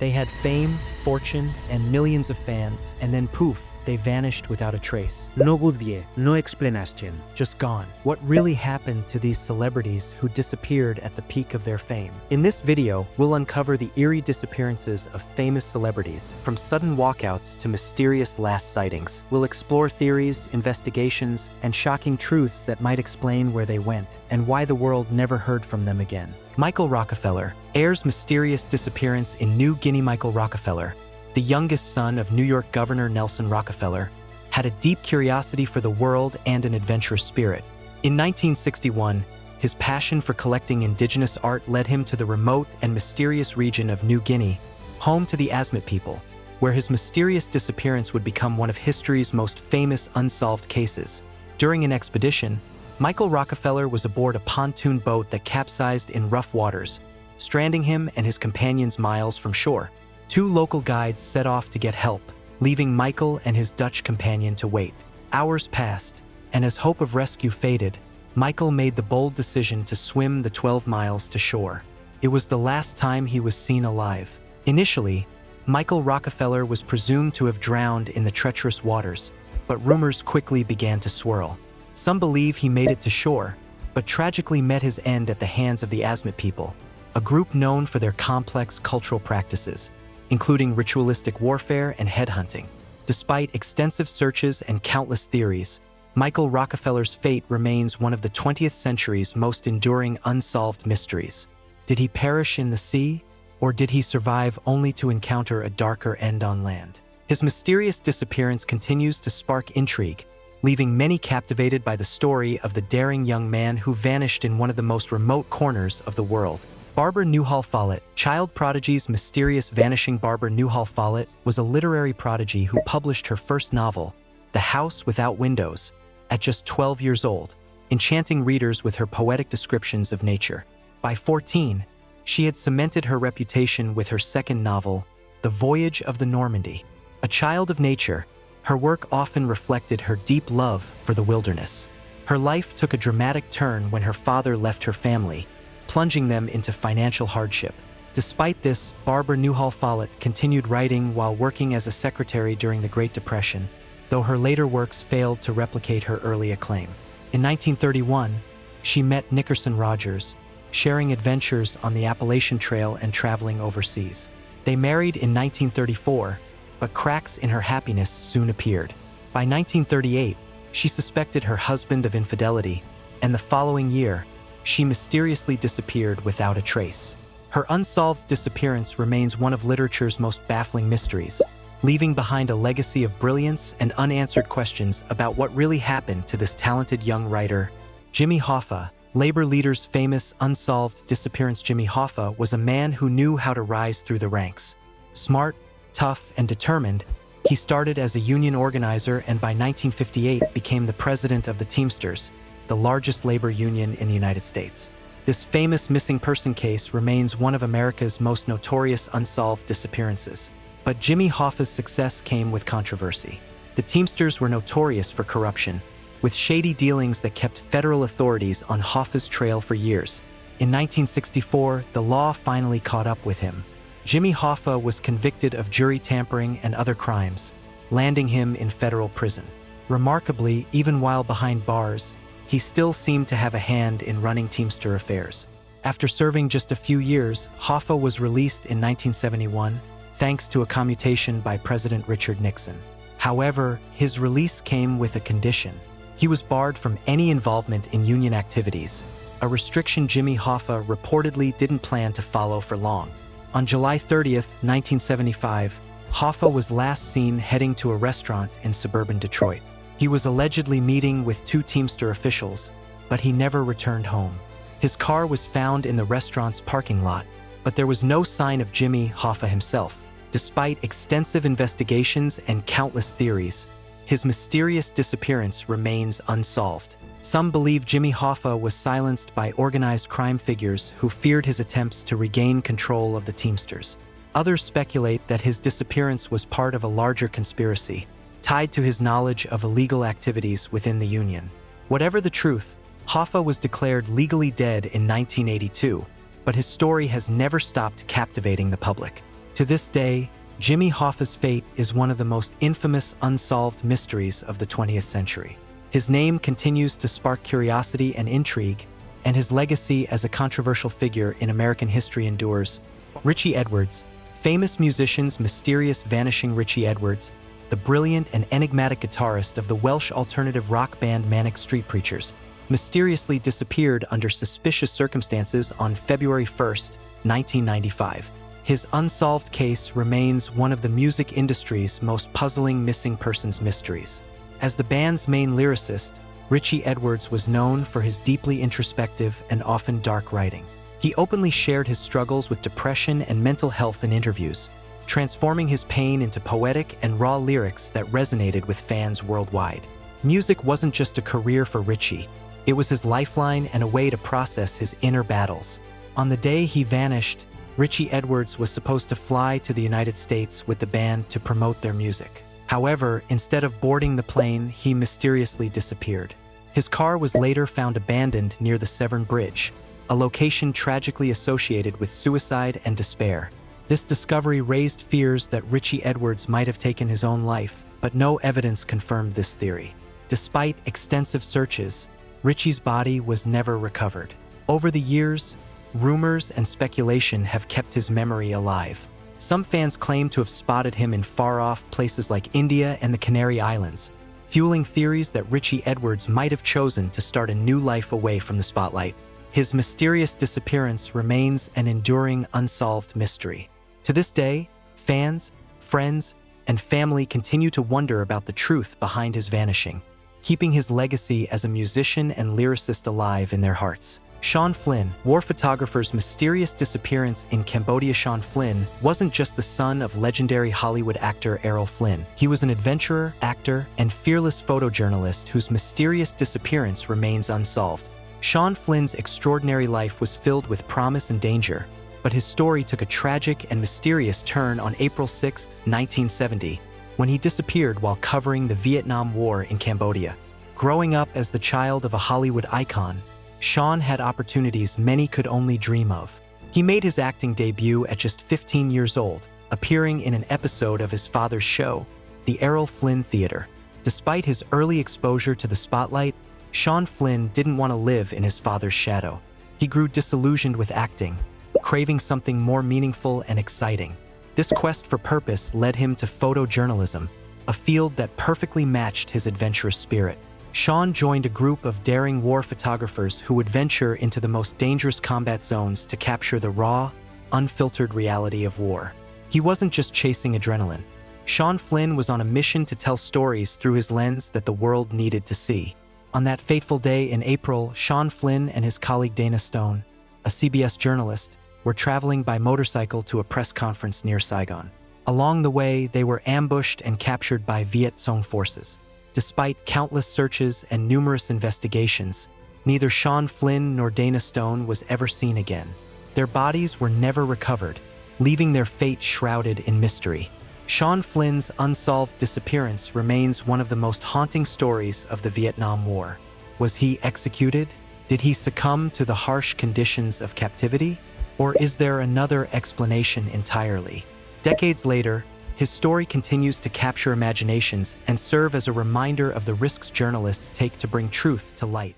They had fame, fortune, and millions of fans, and then poof, they vanished without a trace. No goodbye, no explanation. Just gone. What really happened to these celebrities who disappeared at the peak of their fame? In this video, we'll uncover the eerie disappearances of famous celebrities, from sudden walkouts to mysterious last sightings. We'll explore theories, investigations, and shocking truths that might explain where they went, and why the world never heard from them again. Michael Rockefeller, heirs mysterious disappearance in New Guinea. Michael Rockefeller, the youngest son of New York Governor Nelson Rockefeller, had a deep curiosity for the world and an adventurous spirit. In 1961, his passion for collecting indigenous art led him to the remote and mysterious region of New Guinea, home to the Asmat people, where his mysterious disappearance would become one of history's most famous unsolved cases. During an expedition, Michael Rockefeller was aboard a pontoon boat that capsized in rough waters, stranding him and his companions miles from shore. Two local guides set off to get help, leaving Michael and his Dutch companion to wait. Hours passed, and as hope of rescue faded, Michael made the bold decision to swim the 12 miles to shore. It was the last time he was seen alive. Initially, Michael Rockefeller was presumed to have drowned in the treacherous waters, but rumors quickly began to swirl. Some believe he made it to shore, but tragically met his end at the hands of the Asmat people, a group known for their complex cultural practices, including ritualistic warfare and headhunting. Despite extensive searches and countless theories, Michael Rockefeller's fate remains one of the 20th century's most enduring unsolved mysteries. Did he perish in the sea, or did he survive only to encounter a darker end on land? His mysterious disappearance continues to spark intrigue, leaving many captivated by the story of the daring young man who vanished in one of the most remote corners of the world. Barbara Newhall Follett, child prodigy's mysterious vanishing. Barbara Newhall Follett was a literary prodigy who published her first novel, The House Without Windows, at just 12 years old, enchanting readers with her poetic descriptions of nature. By 14, she had cemented her reputation with her second novel, The Voyage of the Normandy. A child of nature, her work often reflected her deep love for the wilderness. Her life took a dramatic turn when her father left her family, plunging them into financial hardship. Despite this, Barbara Newhall Follett continued writing while working as a secretary during the Great Depression, though her later works failed to replicate her early acclaim. In 1931, she met Nickerson Rogers, sharing adventures on the Appalachian Trail and traveling overseas. They married in 1934, but cracks in her happiness soon appeared. By 1938, she suspected her husband of infidelity, and the following year, she mysteriously disappeared without a trace. Her unsolved disappearance remains one of literature's most baffling mysteries, leaving behind a legacy of brilliance and unanswered questions about what really happened to this talented young writer. Jimmy Hoffa, labor leaders' famous unsolved disappearance. Jimmy Hoffa was a man who knew how to rise through the ranks. Smart, tough, and determined, he started as a union organizer and by 1958 became the president of the Teamsters, the largest labor union in the United States. This famous missing person case remains one of America's most notorious unsolved disappearances. But Jimmy Hoffa's success came with controversy. The Teamsters were notorious for corruption, with shady dealings that kept federal authorities on Hoffa's trail for years. In 1964, the law finally caught up with him. Jimmy Hoffa was convicted of jury tampering and other crimes, landing him in federal prison. Remarkably, even while behind bars, he still seemed to have a hand in running Teamster affairs. After serving just a few years, Hoffa was released in 1971, thanks to a commutation by President Richard Nixon. However, his release came with a condition. He was barred from any involvement in union activities, a restriction Jimmy Hoffa reportedly didn't plan to follow for long. On July 30th, 1975, Hoffa was last seen heading to a restaurant in suburban Detroit. He was allegedly meeting with two Teamster officials, but he never returned home. His car was found in the restaurant's parking lot, but there was no sign of Jimmy Hoffa himself. Despite extensive investigations and countless theories, his mysterious disappearance remains unsolved. Some believe Jimmy Hoffa was silenced by organized crime figures who feared his attempts to regain control of the Teamsters. Others speculate that his disappearance was part of a larger conspiracy, tied to his knowledge of illegal activities within the union. Whatever the truth, Hoffa was declared legally dead in 1982, but his story has never stopped captivating the public. To this day, Jimmy Hoffa's fate is one of the most infamous unsolved mysteries of the 20th century. His name continues to spark curiosity and intrigue, and his legacy as a controversial figure in American history endures. Richie Edwards, famous musician's mysterious vanishing. Richie Edwards, the brilliant and enigmatic guitarist of the Welsh alternative rock band Manic Street Preachers, mysteriously disappeared under suspicious circumstances on February 1st, 1995. His unsolved case remains one of the music industry's most puzzling missing persons mysteries. As the band's main lyricist, Richie Edwards was known for his deeply introspective and often dark writing. He openly shared his struggles with depression and mental health in interviews, transforming his pain into poetic and raw lyrics that resonated with fans worldwide. Music wasn't just a career for Richie, it was his lifeline and a way to process his inner battles. On the day he vanished, Richie Edwards was supposed to fly to the United States with the band to promote their music. However, instead of boarding the plane, he mysteriously disappeared. His car was later found abandoned near the Severn Bridge, a location tragically associated with suicide and despair. This discovery raised fears that Richie Edwards might have taken his own life, but no evidence confirmed this theory. Despite extensive searches, Richie's body was never recovered. Over the years, rumors and speculation have kept his memory alive. Some fans claim to have spotted him in far-off places like India and the Canary Islands, fueling theories that Richie Edwards might have chosen to start a new life away from the spotlight. His mysterious disappearance remains an enduring unsolved mystery. To this day, fans, friends, and family continue to wonder about the truth behind his vanishing, keeping his legacy as a musician and lyricist alive in their hearts. Sean Flynn, war photographer's mysterious disappearance in Cambodia. Sean Flynn wasn't just the son of legendary Hollywood actor Errol Flynn. He was an adventurer, actor, and fearless photojournalist whose mysterious disappearance remains unsolved. Sean Flynn's extraordinary life was filled with promise and danger, but his story took a tragic and mysterious turn on April 6, 1970, when he disappeared while covering the Vietnam War in Cambodia. Growing up as the child of a Hollywood icon, Sean had opportunities many could only dream of. He made his acting debut at just 15 years old, appearing in an episode of his father's show, The Errol Flynn Theater. Despite his early exposure to the spotlight, Sean Flynn didn't want to live in his father's shadow. He grew disillusioned with acting, craving something more meaningful and exciting. This quest for purpose led him to photojournalism, a field that perfectly matched his adventurous spirit. Sean joined a group of daring war photographers who would venture into the most dangerous combat zones to capture the raw, unfiltered reality of war. He wasn't just chasing adrenaline. Sean Flynn was on a mission to tell stories through his lens that the world needed to see. On that fateful day in April, Sean Flynn and his colleague Dana Stone, a CBS journalist, were traveling by motorcycle to a press conference near Saigon. Along the way, they were ambushed and captured by Viet Cong forces. Despite countless searches and numerous investigations, neither Sean Flynn nor Dana Stone was ever seen again. Their bodies were never recovered, leaving their fate shrouded in mystery. Sean Flynn's unsolved disappearance remains one of the most haunting stories of the Vietnam War. Was he executed? Did he succumb to the harsh conditions of captivity? Or is there another explanation entirely? Decades later, his story continues to capture imaginations and serve as a reminder of the risks journalists take to bring truth to light.